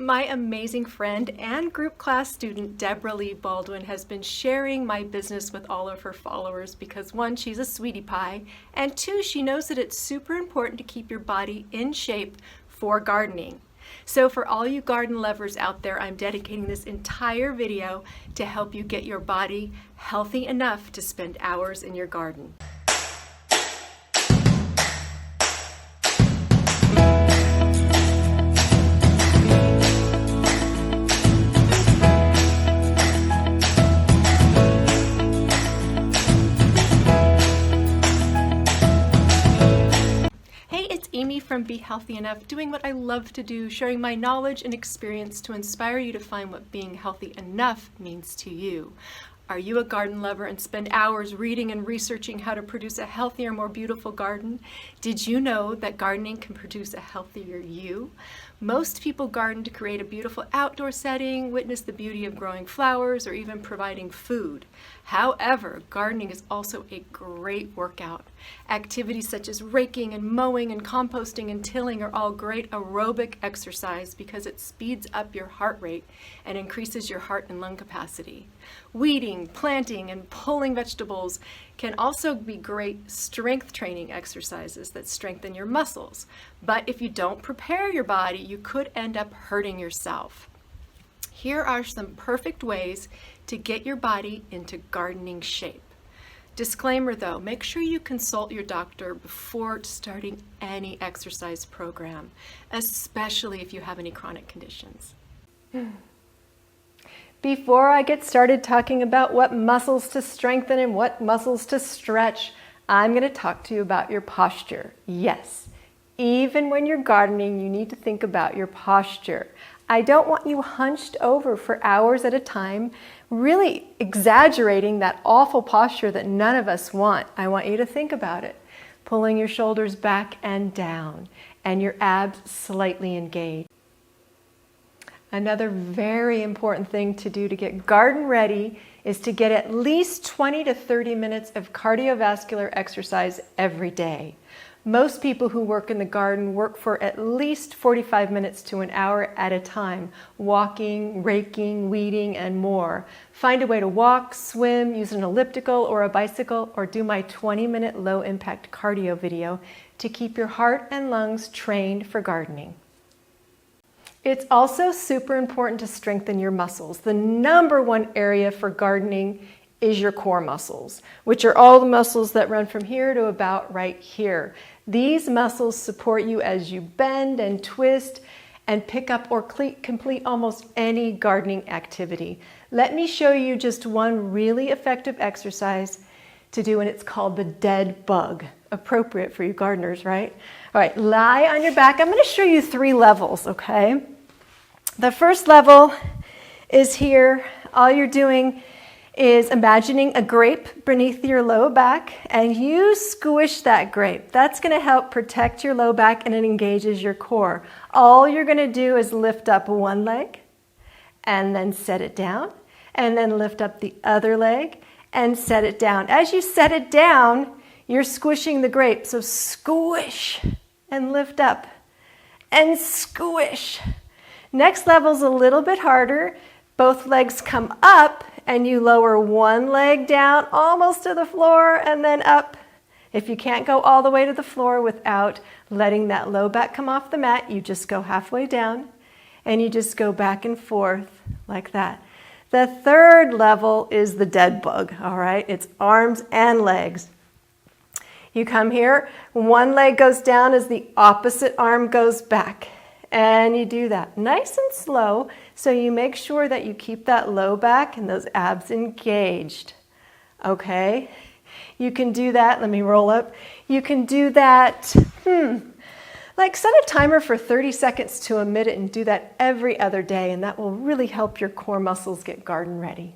My amazing friend and group class student, Deborah Lee Baldwin, has been sharing my business with all of her followers because one, she's a sweetie pie, and two, she knows that it's super important to keep your body in shape for gardening. So for all you garden lovers out there, I'm dedicating this entire video to help you get your body healthy enough to spend hours in your garden. Amy from Be Healthy Enough, doing what I love to do, sharing my knowledge and experience to inspire you to find what being healthy enough means to you. Are you a garden lover and spend hours reading and researching how to produce a healthier, more beautiful garden? Did you know that gardening can produce a healthier you? Most people garden to create a beautiful outdoor setting, witness the beauty of growing flowers, or even providing food. However, gardening is also a great workout. Activities such as raking and mowing and composting and tilling are all great aerobic exercise because it speeds up your heart rate and increases your heart and lung capacity. Weeding, planting, and pulling vegetables can also be great strength training exercises that strengthen your muscles. But if you don't prepare your body, you could end up hurting yourself. Here are some perfect ways to get your body into gardening shape. Disclaimer though, make sure you consult your doctor before starting any exercise program, especially if you have any chronic conditions. Before I get started talking about what muscles to strengthen and what muscles to stretch, I'm going to talk to you about your posture. Yes, even when you're gardening, you need to think about your posture. I don't want you hunched over for hours at a time, really exaggerating that awful posture that none of us want. I want you to think about it. Pulling your shoulders back and down, and your abs slightly engaged. Another very important thing to do to get garden ready is to get at least 20 to 30 minutes of cardiovascular exercise every day. Most people who work in the garden work for at least 45 minutes to an hour at a time, walking, raking, weeding, and more. Find a way to walk, swim, use an elliptical or a bicycle, or do my 20-minute low-impact cardio video to keep your heart and lungs trained for gardening. It's also super important to strengthen your muscles. The number one area for gardening is your core muscles, which are all the muscles that run from here to about right here. These muscles support you as you bend and twist and pick up or complete almost any gardening activity. Let me show you just one really effective exercise to do, and it's called the dead bug. Appropriate for you gardeners, right? All right, lie on your back. I'm going to show you 3 levels, okay? The first level is here. All you're doing is imagining a grape beneath your low back, and you squish that grape. That's going to help protect your low back, and it engages your core. All you're going to do is lift up one leg and then set it down, and then lift up the other leg and set it down. As you set it down, you're squishing the grape. So squish and lift up and squish. Next level's a little bit harder. Both legs come up and you lower one leg down almost to the floor and then up. If you can't go all the way to the floor without letting that low back come off the mat, you just go halfway down and you just go back and forth like that. The third level is the dead bug, all right? It's arms and legs. You come here, one leg goes down as the opposite arm goes back. And you do that nice and slow, so you make sure that you keep that low back and those abs engaged. Okay? You can do that. Let me roll up. You can do that, like set a timer for 30 seconds to a minute and do that every other day, and that will really help your core muscles get garden ready.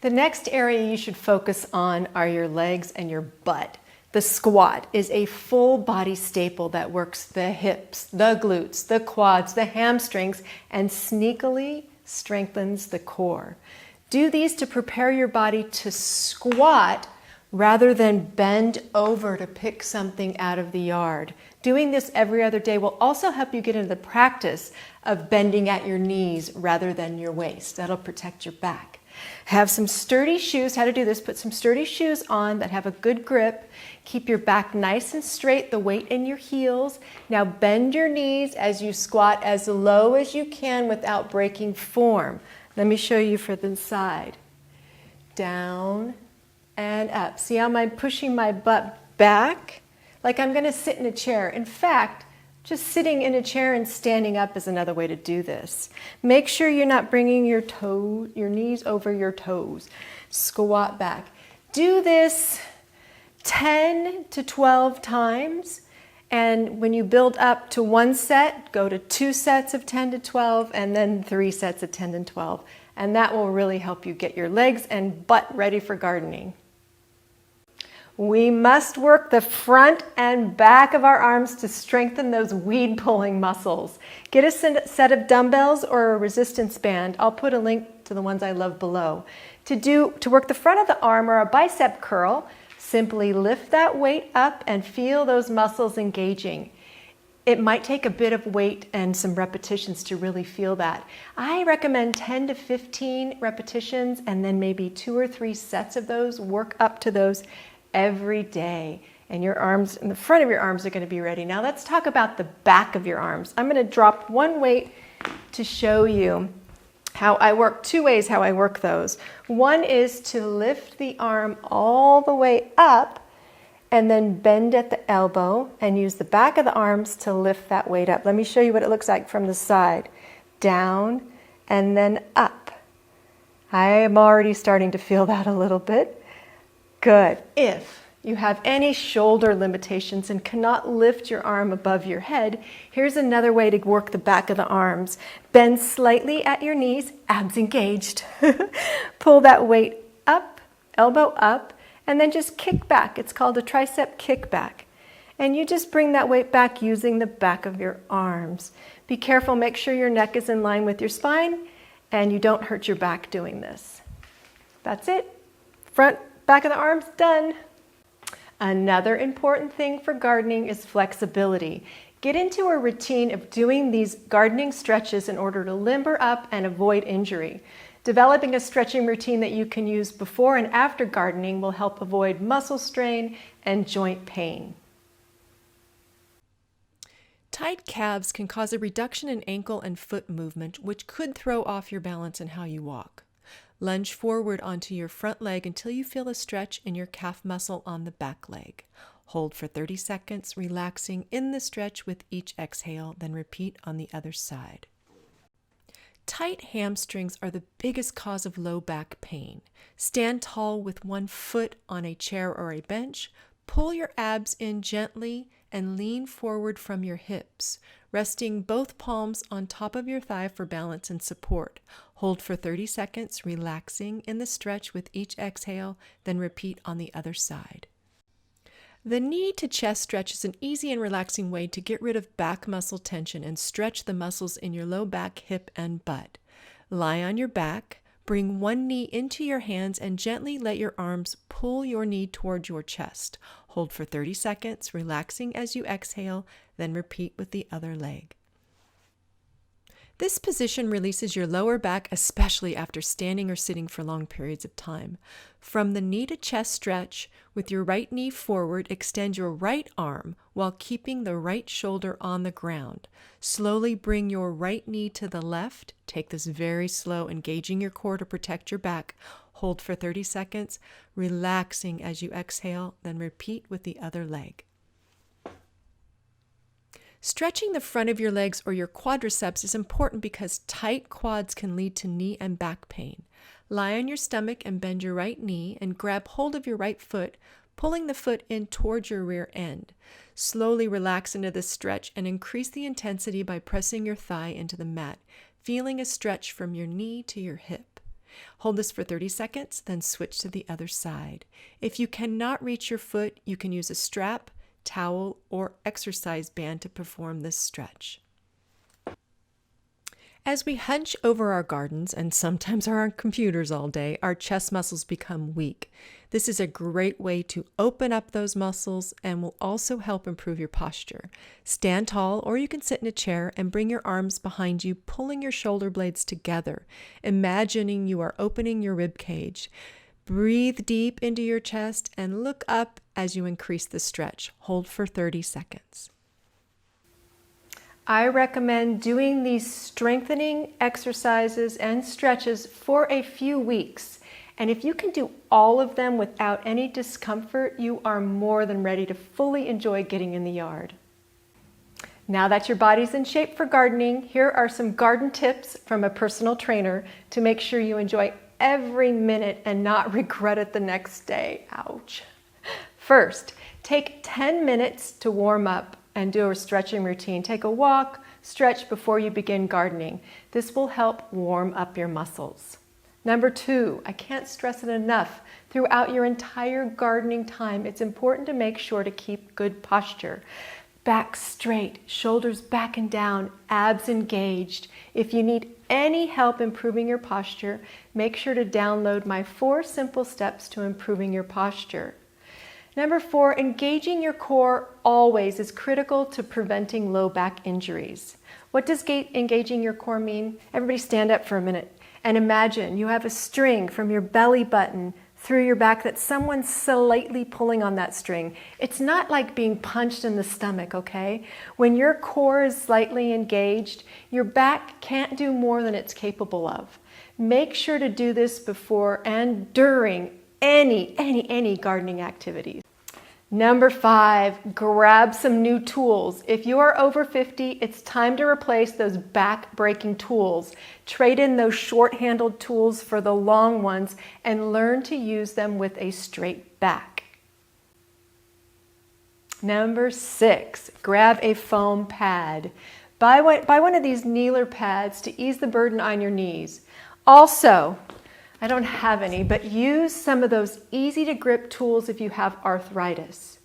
The next area you should focus on are your legs and your butt. The squat is a full body staple that works the hips, the glutes, the quads, the hamstrings, and sneakily strengthens the core. Do these to prepare your body to squat rather than bend over to pick something out of the yard. Doing this every other day will also help you get into the practice of bending at your knees rather than your waist. That'll protect your back. Have some sturdy shoes. How to do this: put some sturdy shoes on that have a good grip. Keep your back nice and straight, the weight in your heels. Now bend your knees as you squat as low as you can without breaking form. Let me show you for the side. Down and up. See how I'm pushing my butt back? Like I'm going to sit in a chair. In fact, just sitting in a chair and standing up is another way to do this. Make sure you're not bringing your knees over your toes. Squat back. Do this 10 to 12 times. And when you build up to one set, go to 2 sets of 10 to 12 and then 3 sets of 10 to 12. And that will really help you get your legs and butt ready for gardening. We must work the front and back of our arms to strengthen those weed pulling muscles. Get a set of dumbbells or a resistance band. I'll put a link to the ones I love below. To work the front of the arm or a bicep curl, simply lift that weight up and feel those muscles engaging. It might take a bit of weight and some repetitions to really feel that. I recommend 10 to 15 repetitions and then maybe 2 or 3 sets of those. Work up to those every day. And your arms and the front of your arms are going to be ready. Now let's talk about the back of your arms. I'm going to drop one weight to show you how I work, 2 ways how I work those. One is to lift the arm all the way up and then bend at the elbow and use the back of the arms to lift that weight up. Let me show you what it looks like from the side. Down and then up. I am already starting to feel that a little bit. Good. If you have any shoulder limitations and cannot lift your arm above your head, here's another way to work the back of the arms. Bend slightly at your knees, abs engaged. Pull that weight up, elbow up, and then just kick back. It's called a tricep kickback. And you just bring that weight back using the back of your arms. Be careful, make sure your neck is in line with your spine and you don't hurt your back doing this. That's it. Front, back of the arms, done. Another important thing for gardening is flexibility. Get into a routine of doing these gardening stretches in order to limber up and avoid injury. Developing a stretching routine that you can use before and after gardening will help avoid muscle strain and joint pain. Tight calves can cause a reduction in ankle and foot movement, which could throw off your balance and how you walk. Lunge forward onto your front leg until you feel a stretch in your calf muscle on the back leg. Hold for 30 seconds, relaxing in the stretch with each exhale, then repeat on the other side. Tight hamstrings are the biggest cause of low back pain. Stand tall with one foot on a chair or a bench. Pull your abs in gently and lean forward from your hips, resting both palms on top of your thigh for balance and support. Hold for 30 seconds, relaxing in the stretch with each exhale, then repeat on the other side. The knee to chest stretch is an easy and relaxing way to get rid of back muscle tension and stretch the muscles in your low back, hip, and butt. Lie on your back, bring one knee into your hands, and gently let your arms pull your knee towards your chest. Hold for 30 seconds, relaxing as you exhale, then repeat with the other leg. This position releases your lower back, especially after standing or sitting for long periods of time. From the knee to chest stretch, with your right knee forward, extend your right arm while keeping the right shoulder on the ground. Slowly bring your right knee to the left. Take this very slow, engaging your core to protect your back. Hold for 30 seconds, relaxing as you exhale, then repeat with the other leg. Stretching the front of your legs or your quadriceps is important because tight quads can lead to knee and back pain. Lie on your stomach and bend your right knee and grab hold of your right foot, pulling the foot in towards your rear end. Slowly relax into this stretch and increase the intensity by pressing your thigh into the mat, feeling a stretch from your knee to your hip. Hold this for 30 seconds, then switch to the other side. If you cannot reach your foot, you can use a strap, towel, or exercise band to perform this stretch. As we hunch over our gardens and sometimes are on computers all day, our chest muscles become weak. This is a great way to open up those muscles and will also help improve your posture. Stand tall, or you can sit in a chair and bring your arms behind you, pulling your shoulder blades together, imagining you are opening your rib cage. Breathe deep into your chest and look up as you increase the stretch. Hold for 30 seconds. I recommend doing these strengthening exercises and stretches for a few weeks. And if you can do all of them without any discomfort, you are more than ready to fully enjoy getting in the yard. Now that your body's in shape for gardening, here are some garden tips from a personal trainer to make sure you enjoy every minute and not regret it the next day. Ouch. First, take 10 minutes to warm up and do a stretching routine. Take a walk, stretch before you begin gardening. This will help warm up your muscles. Number 2, I can't stress it enough. Throughout your entire gardening time, it's important to make sure to keep good posture. Back straight, shoulders back and down, abs engaged. If you need any help improving your posture, make sure to download my 4 simple steps to improving your posture. Number 4, engaging your core always is critical to preventing low back injuries. What does engaging your core mean? Everybody stand up for a minute and imagine you have a string from your belly button through your back that someone's slightly pulling on that string. It's not like being punched in the stomach, okay? When your core is slightly engaged, your back can't do more than it's capable of. Make sure to do this before and during any gardening activities. Number 5, grab some new tools. If you are over 50, it's time to replace those back-breaking tools. Trade in those short-handled tools for the long ones and learn to use them with a straight back. Number 6, grab a foam pad. Buy one of these kneeler pads to ease the burden on your knees. Also, I don't have any, but use some of those easy to grip tools if you have arthritis.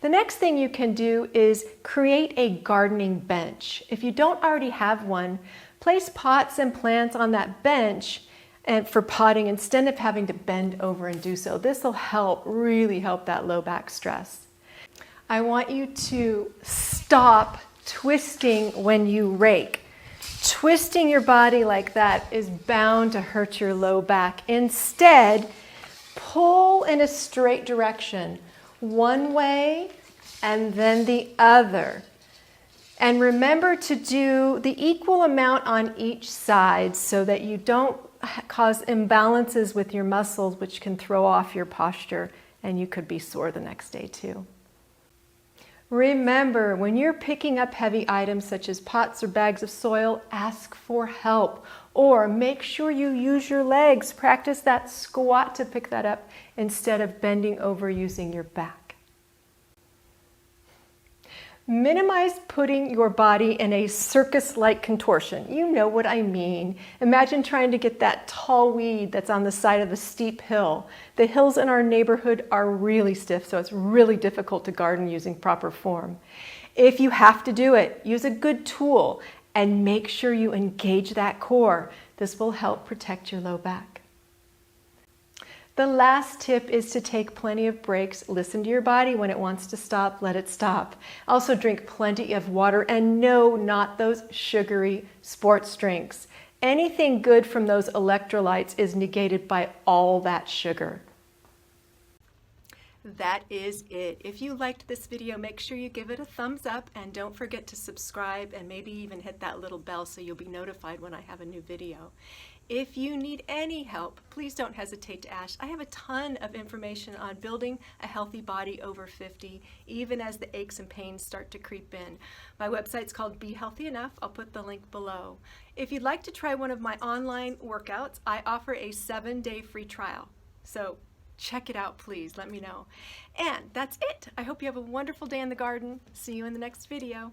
The next thing you can do is create a gardening bench. If you don't already have one, place pots and plants on that bench and for potting instead of having to bend over and do so. This will really help that low back stress. I want you to stop twisting when you rake. Twisting your body like that is bound to hurt your low back. Instead, pull in a straight direction, one way and then the other. And remember to do the equal amount on each side so that you don't cause imbalances with your muscles, which can throw off your posture, and you could be sore the next day too. Remember, when you're picking up heavy items such as pots or bags of soil, ask for help. Or make sure you use your legs. Practice that squat to pick that up instead of bending over using your back. Minimize putting your body in a circus-like contortion. You know what I mean. Imagine trying to get that tall weed that's on the side of a steep hill. The hills in our neighborhood are really stiff, so it's really difficult to garden using proper form. If you have to do it, use a good tool and make sure you engage that core. This will help protect your low back. The last tip is to take plenty of breaks. Listen to your body. When it wants to stop, let it stop. Also drink plenty of water, and no, not those sugary sports drinks. Anything good from those electrolytes is negated by all that sugar. That is it. If you liked this video, make sure you give it a thumbs up and don't forget to subscribe and maybe even hit that little bell so you'll be notified when I have a new video. If you need any help, please don't hesitate to ask. I have a ton of information on building a healthy body over 50, even as the aches and pains start to creep in. My website's called Be Healthy Enough. I'll put the link below. If you'd like to try one of my online workouts, I offer a 7-day free trial. So check it out, please. Let me know. And that's it. I hope you have a wonderful day in the garden. See you in the next video.